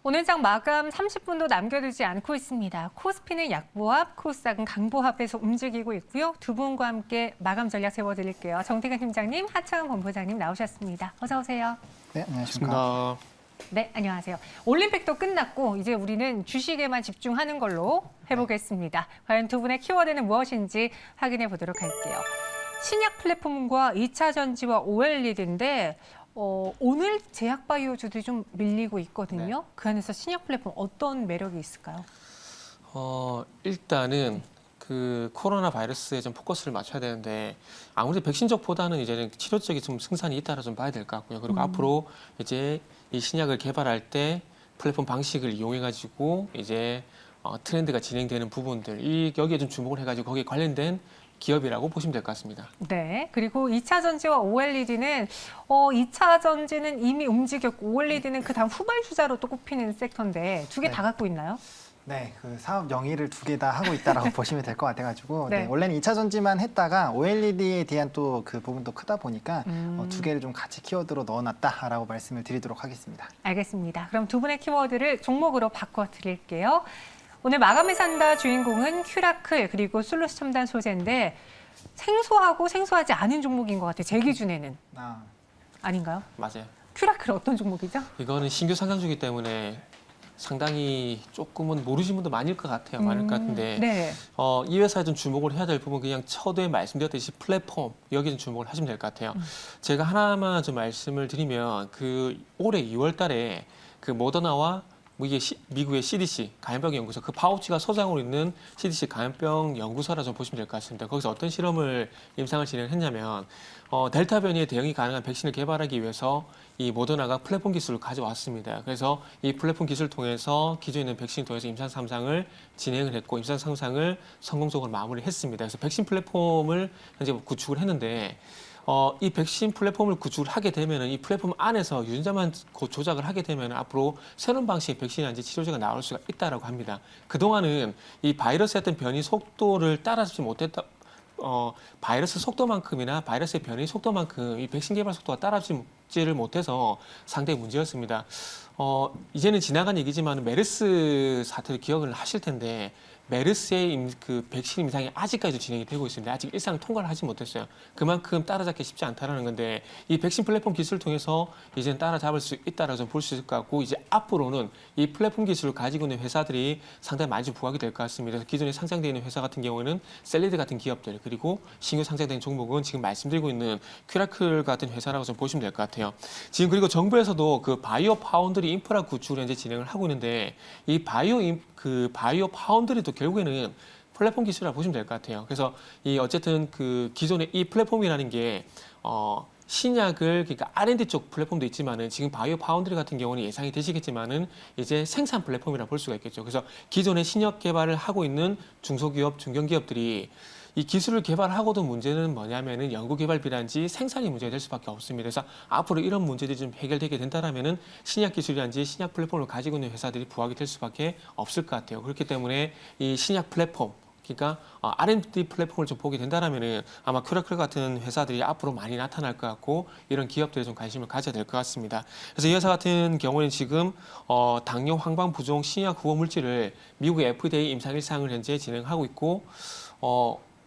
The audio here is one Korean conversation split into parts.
오늘 장 마감 30분도 남겨두지 않고 있습니다. 코스피는 약보합, 코스닥은 강보합에서 움직이고 있고요. 두 분과 함께 마감 전략 세워드릴게요. 정태근 팀장님, 하창은 본부장님 나오셨습니다. 어서 오세요. 네, 안녕하십니까. 네, 안녕하세요. 올림픽도 끝났고 이제 우리는 주식에만 집중하는 걸로 해보겠습니다. 과연 두 분의 키워드는 무엇인지 확인해 보도록 할게요. 신약 플랫폼과 2차 전지와 OLED인데 오늘 제약바이오주들이 좀 밀리고 있거든요. 네. 그 안에서 신약 플랫폼 어떤 매력이 있을까요? 일단은 그 코로나 바이러스에 좀 포커스를 맞춰야 되는데 아무래도 백신 쪽보다는 이제는 치료 쪽이 좀 승산이 있다라 좀 봐야 될 것 같고요. 그리고 앞으로 이제 이 신약을 개발할 때 플랫폼 방식을 이용해 가지고 이제 트렌드가 진행되는 부분들 여기에 좀 주목을 해가지고 거기에 관련된 기업이라고 보시면 될 것 같습니다. 네, 그리고 2차 전지와 OLED는 2차 전지는 이미 움직였고 OLED는 그다음 후발주자로 또 꼽히는 섹터인데 두 개 다 네. 갖고 있나요? 네, 그 사업 영위를 두 개 다 하고 있다라고 보시면 될 것 같아가지고 네. 네, 원래는 2차 전지만 했다가 OLED에 대한 또 그 부분도 크다 보니까 두 개를 좀 같이 키워드로 넣어놨다라고 말씀을 드리도록 하겠습니다. 알겠습니다. 그럼 두 분의 키워드를 종목으로 바꿔 드릴게요. 오늘 마감에 산다 주인공은 큐라클 그리고 솔루스 첨단 소재인데 생소하고 생소하지 않은 종목인 것 같아요. 제 기준에는. 아닌가요? 맞아요. 큐라클 어떤 종목이죠? 이거는 신규 상장주기 때문에 상당히 조금은 모르시는 분도 많을 것 같아요. 많을 것 같은데 네. 이 회사에 좀 주목을 해야 될 부분 그냥 처음에 말씀드렸듯이 플랫폼 여기 좀 주목을 하시면 될 것 같아요. 제가 하나만 좀 말씀을 드리면 그 올해 2월 달에 그 모더나와 미국의 CDC 감염병 연구소 그 파우치가 소장으로 있는 CDC 감염병 연구소라 좀 보시면 될 것 같습니다. 거기서 어떤 실험을 임상을 진행했냐면 델타 변이에 대응이 가능한 백신을 개발하기 위해서 이 모더나가 플랫폼 기술을 가져왔습니다. 그래서 이 플랫폼 기술을 통해서 기존에 있는 백신을 통해서 임상 3상을 진행을 했고 임상 3상을 성공적으로 마무리했습니다. 그래서 백신 플랫폼을 현재 구축을 했는데 이 백신 플랫폼을 구축을 하게 되면은 이 플랫폼 안에서 유전자만 조작을 하게 되면 앞으로 새로운 방식의 백신이나 치료제가 나올 수가 있다라고 합니다. 그동안은 이 바이러스의 어떤 변이 속도를 따라잡지 못했다. 바이러스 속도만큼이나 바이러스의 변이 속도만큼 이 백신 개발 속도가 따라잡지를 못해서 상당히 문제였습니다. 이제는 지나간 얘기지만 메르스 사태를 기억을 하실 텐데 메르스의 그 백신 임상이 아직까지도 진행이 되고 있습니다. 아직 일상 통과를 하지 못했어요. 그만큼 따라잡기 쉽지 않다라는 건데 이 백신 플랫폼 기술을 통해서 이제는 따라잡을 수 있다라고 좀 볼 수 있을 것 같고 이제 앞으로는 이 플랫폼 기술을 가지고 있는 회사들이 상당히 많이 좀 부각이 될 것 같습니다. 그래서 기존에 상장되어 있는 회사 같은 경우에는 셀리드 같은 기업들 그리고 신규 상장된 종목은 지금 말씀드리고 있는 큐라클 같은 회사라고 좀 보시면 될 것 같아요. 지금 그리고 정부에서도 그 바이오 파운드리 인프라 구축을 현재 진행을 하고 있는데 이 바이오 파운드리도 결국에는 플랫폼 기술이라고 보시면 될 것 같아요. 그래서 어쨌든 그 기존의 이 플랫폼이라는 게 신약을 그러니까 R&D 쪽 플랫폼도 있지만은 지금 바이오 파운드리 같은 경우는 예상이 되시겠지만은 이제 생산 플랫폼이라 볼 수가 있겠죠. 그래서 기존의 신약 개발을 하고 있는 중소기업, 중견기업들이 이 기술을 개발하고도 문제는 뭐냐면은 연구개발비라든지 생산이 문제가 될 수밖에 없습니다. 그래서 앞으로 이런 문제들이 좀 해결되게 된다라면은 신약 기술이라든지 신약 플랫폼을 가지고 있는 회사들이 부각이 될 수밖에 없을 것 같아요. 그렇기 때문에 이 신약 플랫폼 그러니까 R&D 플랫폼을 좀 보게 된다라면은 아마 큐라클 같은 회사들이 앞으로 많이 나타날 것 같고 이런 기업들에 좀 관심을 가져야 될 것 같습니다. 그래서 이 회사 같은 경우는 지금 당뇨 황방 부종 신약 후보 물질을 미국의 FDA 임상 1상을 현재 진행하고 있고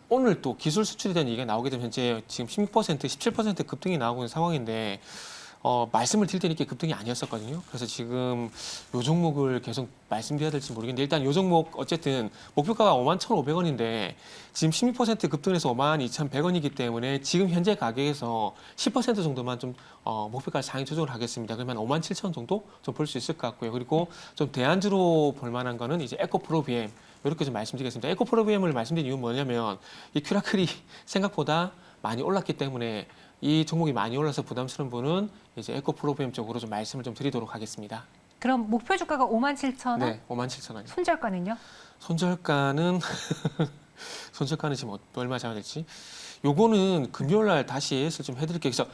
오늘 또 기술 수출에 대한 얘기가 나오게 되면 현재 지금 16%, 17% 급등이 나오고 있는 상황인데 말씀을 드릴 때는 이게 급등이 아니었었거든요. 그래서 지금 요 종목을 계속 말씀드려야 될지 모르겠는데 일단 요 종목 어쨌든 목표가가 51,500원인데 지금 16% 급등해서 52,100원이기 때문에 지금 현재 가격에서 10% 정도만 좀 목표가 상위 조정을 하겠습니다. 그러면 57,000원 정도 좀 볼 수 있을 것 같고요. 그리고 좀 대안주로 볼 만한 거는 이제 에코프로비엠 이렇게 좀 말씀드리겠습니다. 에코프로비엠을 말씀드린 이유는 뭐냐면 이 큐라클이 생각보다 많이 올랐기 때문에 이 종목이 많이 올라서 부담스러운 분은 이제 에코프로비엠 쪽으로 좀 말씀을 좀 드리도록 하겠습니다. 그럼 목표 주가가 57,000원? 네, 57,000원. 손절가는요? 손절가는 지금 얼마 잡아야 될지. 요거는 금요일 날 다시 예습 좀 해드릴게요. 그래서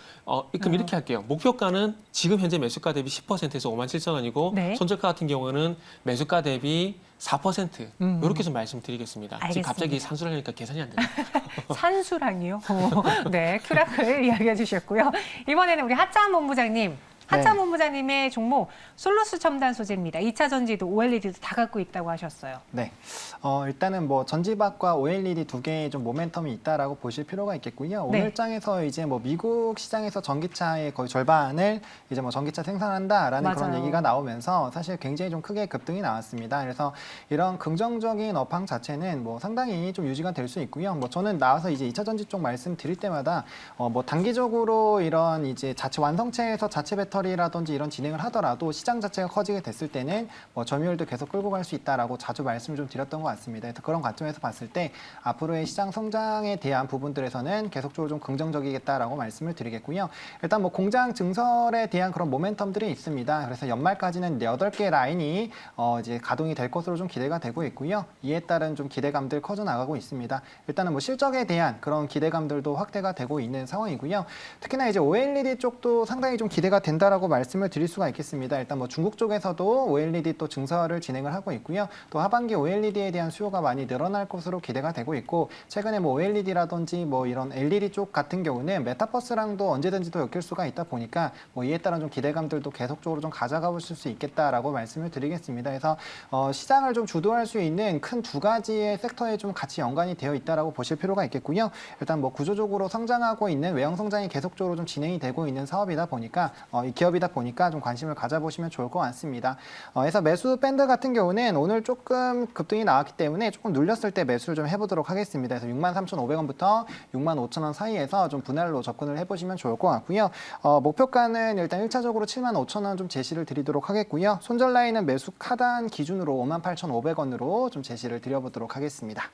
그럼 이렇게 할게요. 목표가는 지금 현재 매수가 대비 10%에서 57,000원이고 네. 손절가 같은 경우는 매수가 대비 4% 이렇게 좀 말씀드리겠습니다. 지금 알겠습니다. 갑자기 상수를 하니까 계산이 안 돼요. 산수랑이요? 네, 큐라클 이야기해 주셨고요. 이번에는 우리 하창 본부장님 하참 본부장님의 종목 솔루스 첨단 소재입니다. 2차 전지도 OLED도 다 갖고 있다고 하셨어요. 네, 일단은 뭐 전지박과 OLED 두 개의 좀 모멘텀이 있다라고 보실 필요가 있겠고요. 네. 오늘 장에서 이제 뭐 미국 시장에서 전기차의 거의 절반을 이제 뭐 전기차 생산한다라는 그런 맞아요. 얘기가 나오면서 사실 굉장히 좀 크게 급등이 나왔습니다. 그래서 이런 긍정적인 업황 자체는 뭐 상당히 좀 유지가 될 수 있고요. 뭐 저는 나와서 이제 2차 전지 쪽 말씀드릴 때마다 뭐 단기적으로 이런 이제 자체 완성체에서 자체 배터리라든지 이런 진행을 하더라도 시장 자체가 커지게 됐을 때는 뭐 점유율도 계속 끌고 갈 수 있다라고 자주 말씀을 좀 드렸던 것 같습니다. 그래서 그런 관점에서 봤을 때 앞으로의 시장 성장에 대한 부분들에서는 계속적으로 좀 긍정적이겠다라고 말씀을 드리겠고요. 일단 뭐 공장 증설에 대한 그런 모멘텀들이 있습니다. 그래서 연말까지는 8개 라인이 이제 가동이 될 것으로 좀 기대가 되고 있고요. 이에 따른 좀 기대감들 커져 나가고 있습니다. 일단은 뭐 실적에 대한 그런 기대감들도 확대가 되고 있는 상황이고요. 특히나 이제 OLED 쪽도 상당히 좀 기대가 된다라고 말씀을 드릴 수가 있겠습니다. 일단 뭐 중국 쪽에서도 OLED 또 증설을 진행을 하고 있고요. 또 하반기 OLED에 대한 수요가 많이 늘어날 것으로 기대가 되고 있고, 최근에 뭐 OLED라든지 뭐 이런 LED 쪽 같은 경우는 메타버스랑도 언제든지 또 엮일 수가 있다 보니까 뭐 이에 따른 좀 기대감들도 계속적으로 좀 가져가 보실 수 있겠다라고 말씀을 드리겠습니다. 그래서 시장을 좀 주도할 수 있는 큰 두 가지의 섹터에 좀 같이 연관이 되어 있다라고 보실 필요가 있겠고요. 일단 뭐 구조적으로 성장하고 있는 외형 성장이 계속적으로 좀 진행이 되고 있는 사업이다 보니까 이 기업이다 보니까 좀 관심을 가져보시면 좋을 것 같습니다. 그래서 매수 밴드 같은 경우는 오늘 조금 급등이 나왔기 때문에 조금 눌렸을 때 매수를 좀 해보도록 하겠습니다. 그래서 63,500원부터 65,000원 사이에서 좀 분할로 접근을 해보시면 좋을 것 같고요. 목표가는 일단 1차적으로 75,000원 좀 제시를 드리도록 하겠고요. 손절 라인은 매수 하단 기준으로 58,500원으로 좀 제시를 드려보도록 하겠습니다.